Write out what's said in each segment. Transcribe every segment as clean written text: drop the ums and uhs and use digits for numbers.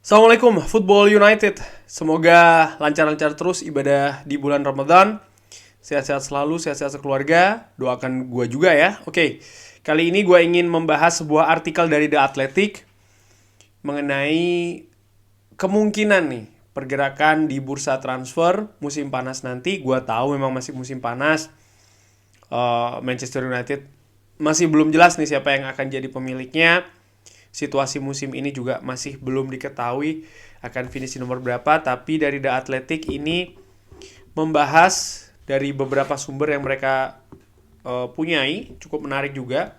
Assalamualaikum Football United. Semoga lancar-lancar terus ibadah di bulan Ramadan. Sehat-sehat selalu, sehat-sehat sekeluarga. Doakan gue juga ya. Oke, kali ini gue ingin membahas sebuah artikel dari The Athletic mengenai kemungkinan nih pergerakan di bursa transfer musim panas nanti. Gue tahu memang masih musim panas. Manchester United masih belum jelas nih siapa yang akan jadi pemiliknya. Situasi musim ini juga masih belum diketahui akan finish di nomor berapa, tapi dari The Athletic ini membahas dari beberapa sumber yang mereka punyai, cukup menarik juga.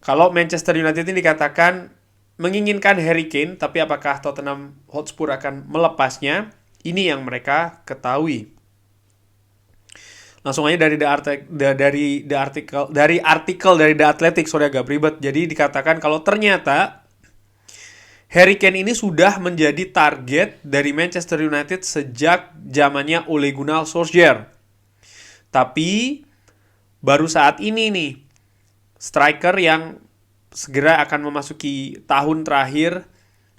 Kalau Manchester United ini dikatakan menginginkan Harry Kane, tapi apakah Tottenham Hotspur akan melepasnya? Ini yang mereka ketahui. Langsung aja dari artikel dari The Athletic, sorry agak ribet. Jadi dikatakan kalau ternyata Harry Kane ini sudah menjadi target dari Manchester United sejak zamannya Ole Gunnar Solskjaer. Tapi baru saat ini nih striker yang segera akan memasuki tahun terakhir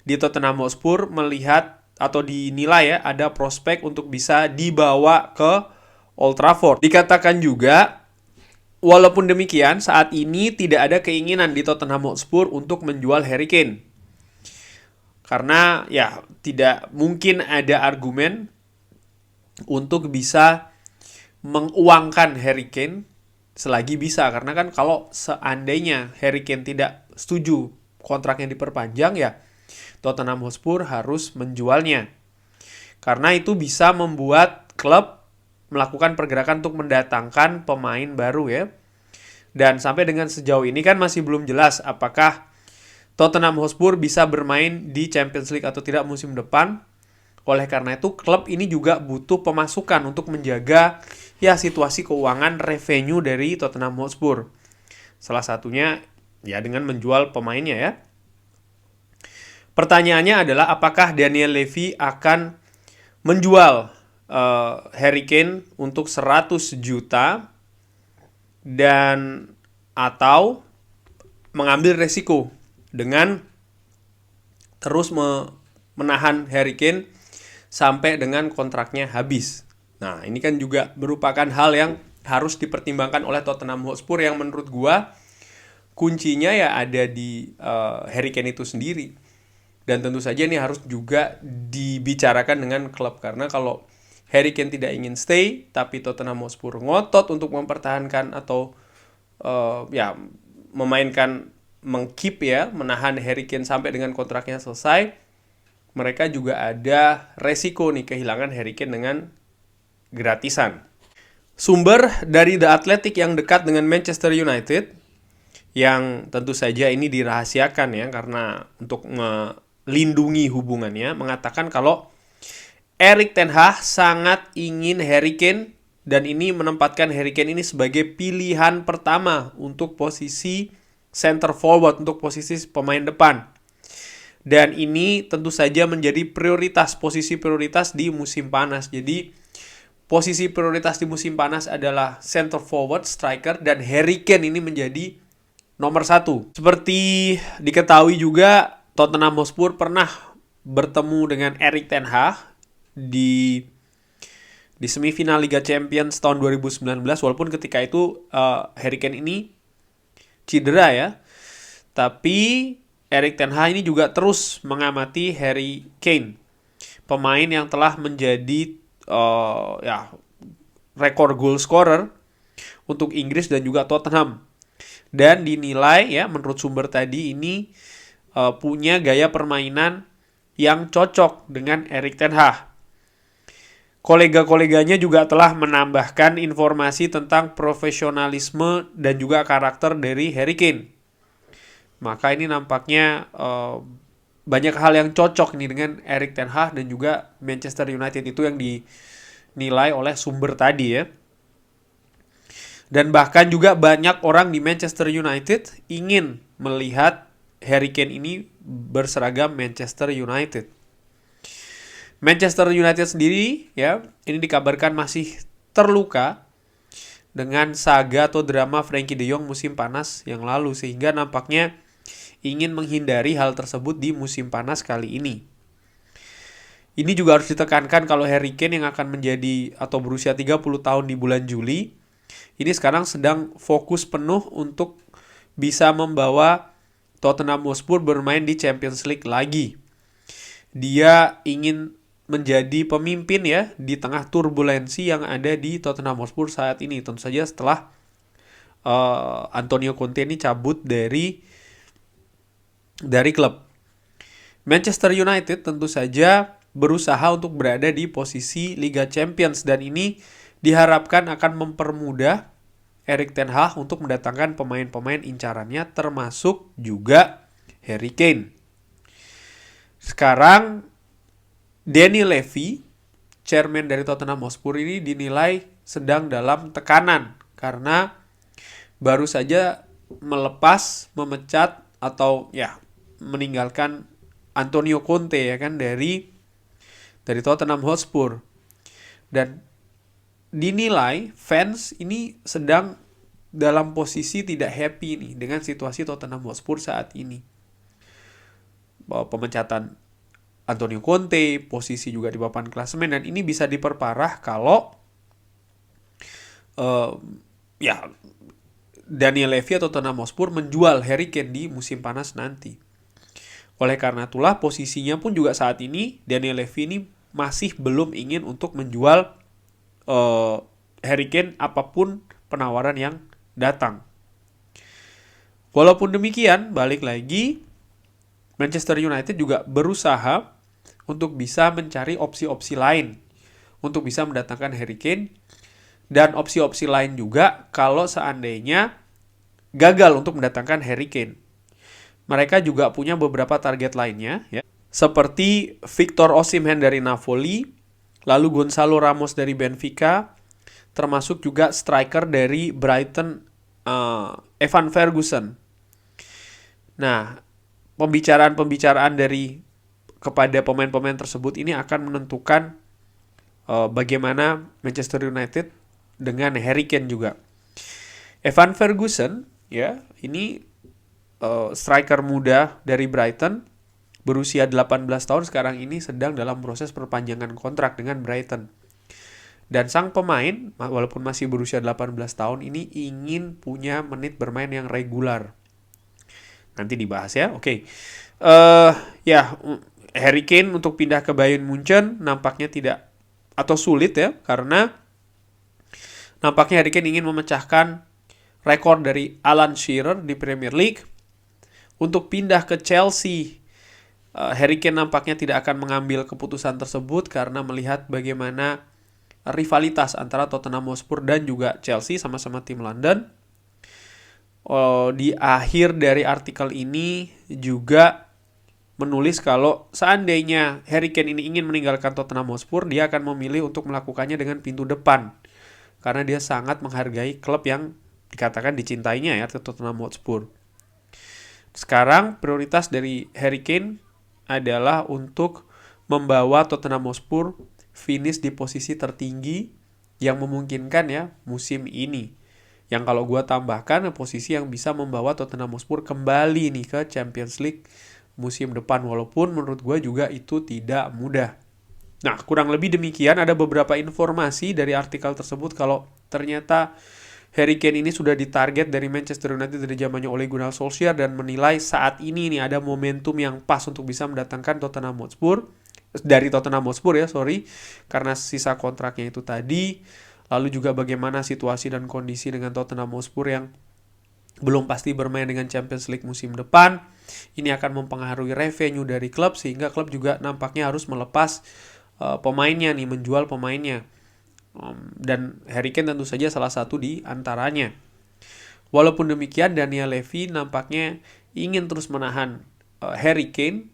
di Tottenham Hotspur melihat atau dinilai ya ada prospek untuk bisa dibawa ke Old Trafford. Dikatakan juga, walaupun demikian, saat ini tidak ada keinginan di Tottenham Hotspur untuk menjual Harry Kane. Karena ya tidak mungkin ada argumen untuk bisa menguangkan Harry Kane selagi bisa. Karena kan kalau seandainya Harry Kane tidak setuju kontraknya diperpanjang, ya Tottenham Hotspur harus menjualnya. Karena itu bisa membuat klub melakukan pergerakan untuk mendatangkan pemain baru ya. Dan sampai dengan sejauh ini kan masih belum jelas apakah Tottenham Hotspur bisa bermain di Champions League atau tidak musim depan. Oleh karena itu klub ini juga butuh pemasukan untuk menjaga ya situasi keuangan revenue dari Tottenham Hotspur. Salah satunya ya dengan menjual pemainnya ya. Pertanyaannya adalah apakah Daniel Levy akan menjual Harry Kane untuk 100 juta dan atau mengambil resiko dengan terus menahan Harry Kane sampai dengan kontraknya habis. Nah, ini kan juga merupakan hal yang harus dipertimbangkan oleh Tottenham Hotspur yang menurut gua kuncinya ya ada di Harry Kane itu sendiri. Dan tentu saja ini harus juga dibicarakan dengan klub karena kalau Harry Kane tidak ingin stay, tapi Tottenham Hotspur ngotot untuk mempertahankan atau ya memainkan mengkeep ya, menahan Harry Kane sampai dengan kontraknya selesai. Mereka juga ada resiko nih kehilangan Harry Kane dengan gratisan. Sumber dari The Athletic yang dekat dengan Manchester United, yang tentu saja ini dirahasiakan ya karena untuk melindungi hubungannya, mengatakan kalau Erik ten Hag sangat ingin Harry Kane dan ini menempatkan Harry Kane ini sebagai pilihan pertama untuk posisi center forward, untuk posisi pemain depan. Dan ini tentu saja menjadi posisi prioritas di musim panas. Jadi posisi prioritas di musim panas adalah center forward, striker, dan Harry Kane ini menjadi nomor 1. Seperti diketahui juga Tottenham Hotspur pernah bertemu dengan Erik ten Hag di semifinal Liga Champions tahun 2019 walaupun ketika itu Harry Kane ini cedera ya. Tapi Erik ten Hag ini juga terus mengamati Harry Kane, pemain yang telah menjadi rekor goal scorer untuk Inggris dan juga Tottenham. Dan dinilai ya menurut sumber tadi ini punya gaya permainan yang cocok dengan Erik ten Hag. Kolega-koleganya juga telah menambahkan informasi tentang profesionalisme dan juga karakter dari Harry Kane. Maka ini nampaknya banyak hal yang cocok nih dengan Erik ten Hag dan juga Manchester United, itu yang dinilai oleh sumber tadi ya. Dan bahkan juga banyak orang di Manchester United ingin melihat Harry Kane ini berseragam Manchester United. Manchester United sendiri ya, ini dikabarkan masih terluka dengan saga atau drama Frankie De Jong musim panas yang lalu, sehingga nampaknya ingin menghindari hal tersebut di musim panas kali ini. Ini juga harus ditekankan kalau Harry Kane yang akan menjadi atau berusia 30 tahun di bulan Juli, ini sekarang sedang fokus penuh untuk bisa membawa Tottenham Hotspur bermain di Champions League lagi. Dia ingin menjadi pemimpin ya di tengah turbulensi yang ada di Tottenham Hotspur saat ini. Tentu saja setelah Antonio Conte ini cabut dari klub. Manchester United tentu saja berusaha untuk berada di posisi Liga Champions dan ini diharapkan akan mempermudah Erik ten Hag untuk mendatangkan pemain-pemain incarannya termasuk juga Harry Kane. Sekarang Daniel Levy, chairman dari Tottenham Hotspur ini dinilai sedang dalam tekanan karena baru saja memecat atau ya meninggalkan Antonio Conte ya kan dari Tottenham Hotspur. Dan dinilai fans ini sedang dalam posisi tidak happy nih dengan situasi Tottenham Hotspur saat ini. Bahwa pemecatan Antonio Conte, posisi juga di papan klasemen, dan ini bisa diperparah kalau Daniel Levy atau Tottenham Hotspur menjual Harry Kane di musim panas nanti. Oleh karena itulah posisinya pun juga saat ini Daniel Levy ini masih belum ingin untuk menjual Harry Kane apapun penawaran yang datang. Walaupun demikian, balik lagi, Manchester United juga berusaha untuk bisa mencari opsi-opsi lain untuk bisa mendatangkan Harry Kane, dan opsi-opsi lain juga kalau seandainya gagal untuk mendatangkan Harry Kane. Mereka juga punya beberapa target lainnya ya, seperti Victor Osimhen dari Napoli, lalu Gonzalo Ramos dari Benfica, termasuk juga striker dari Brighton, Evan Ferguson. Nah, pembicaraan kepada pemain-pemain tersebut ini akan menentukan bagaimana Manchester United dengan Harry Kane juga. Evan Ferguson ya, ini striker muda dari Brighton, berusia 18 tahun sekarang ini sedang dalam proses perpanjangan kontrak dengan Brighton. Dan sang pemain, walaupun masih berusia 18 tahun, ini ingin punya menit bermain yang regular. Nanti dibahas ya, oke. Harry Kane untuk pindah ke Bayern Munchen nampaknya tidak atau sulit ya, karena nampaknya Harry Kane ingin memecahkan rekor dari Alan Shearer di Premier League. Untuk pindah ke Chelsea, Harry Kane nampaknya tidak akan mengambil keputusan tersebut karena melihat bagaimana rivalitas antara Tottenham Hotspur dan juga Chelsea, sama-sama tim London. Di akhir dari artikel ini juga menulis kalau seandainya Harry Kane ini ingin meninggalkan Tottenham Hotspur, dia akan memilih untuk melakukannya dengan pintu depan karena dia sangat menghargai klub yang dikatakan dicintainya ya, Tottenham Hotspur. Sekarang prioritas dari Harry Kane adalah untuk membawa Tottenham Hotspur finish di posisi tertinggi yang memungkinkan ya musim ini. Yang kalau gue tambahkan posisi yang bisa membawa Tottenham Hotspur kembali nih ke Champions League musim depan, walaupun menurut gue juga itu tidak mudah. Nah, kurang lebih demikian. Ada beberapa informasi dari artikel tersebut kalau ternyata Harry Kane ini sudah ditarget dari Manchester United dari zamannya Ole Gunnar Solskjaer, dan menilai saat ini nih ada momentum yang pas untuk bisa mendatangkan Tottenham Hotspur karena sisa kontraknya itu tadi, lalu juga bagaimana situasi dan kondisi dengan Tottenham Hotspur yang belum pasti bermain dengan Champions League musim depan. Ini akan mempengaruhi revenue dari klub, sehingga klub juga nampaknya harus melepas pemainnya nih, menjual pemainnya. Dan Harry Kane tentu saja salah satu di antaranya. Walaupun demikian, Daniel Levy nampaknya ingin terus menahan Harry Kane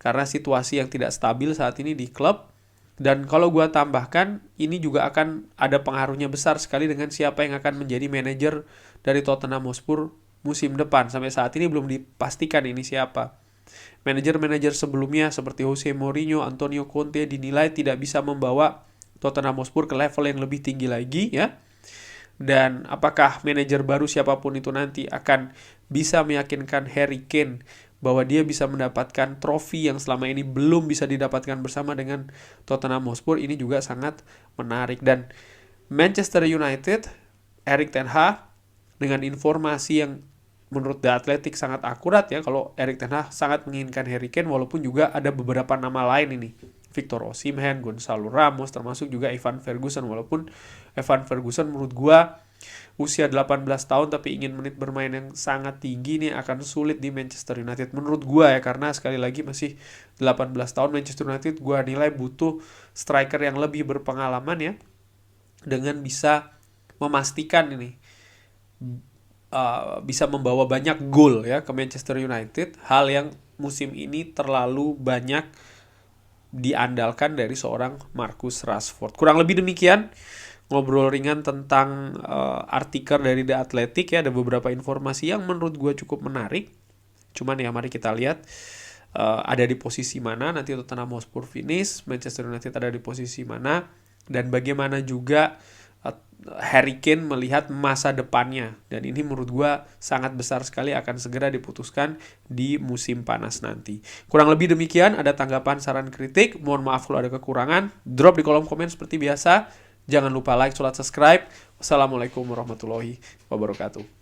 karena situasi yang tidak stabil saat ini di klub. Dan kalau gue tambahkan, ini juga akan ada pengaruhnya besar sekali dengan siapa yang akan menjadi manajer dari Tottenham Hotspur musim depan. Sampai saat ini belum dipastikan ini siapa. Manajer-manajer sebelumnya seperti Jose Mourinho, Antonio Conte dinilai tidak bisa membawa Tottenham Hotspur ke level yang lebih tinggi lagi ya. Dan apakah manajer baru siapapun itu nanti akan bisa meyakinkan Harry Kane bahwa dia bisa mendapatkan trofi yang selama ini belum bisa didapatkan bersama dengan Tottenham Hotspur. Ini juga sangat menarik. Dan Manchester United, Erik ten Hag, dengan informasi yang menurut The Athletic sangat akurat ya, kalau Erik ten Hag sangat menginginkan Harry Kane, walaupun juga ada beberapa nama lain ini, Victor Osimhen, Gonzalo Ramos, termasuk juga Evan Ferguson. Walaupun Evan Ferguson menurut gua usia 18 tahun tapi ingin menit bermain yang sangat tinggi nih akan sulit di Manchester United menurut gua ya, karena sekali lagi masih 18 tahun. Manchester United gua nilai butuh striker yang lebih berpengalaman ya, dengan bisa memastikan ini bisa membawa banyak gol ya ke Manchester United, hal yang musim ini terlalu banyak diandalkan dari seorang Marcus Rashford. Kurang lebih demikian ngobrol ringan tentang artikel dari The Athletic ya. Ada beberapa informasi yang menurut gue cukup menarik. Cuman ya mari kita lihat ada di posisi mana nanti Tottenham Hotspur finish, Manchester United ada di posisi mana, dan bagaimana juga Harry Kane melihat masa depannya. Dan ini menurut gue sangat besar sekali akan segera diputuskan di musim panas nanti. Kurang lebih demikian. Ada tanggapan, saran, kritik, mohon maaf kalau ada kekurangan, drop di kolom komen seperti biasa. Jangan lupa like, subscribe. Wassalamualaikum warahmatullahi wabarakatuh.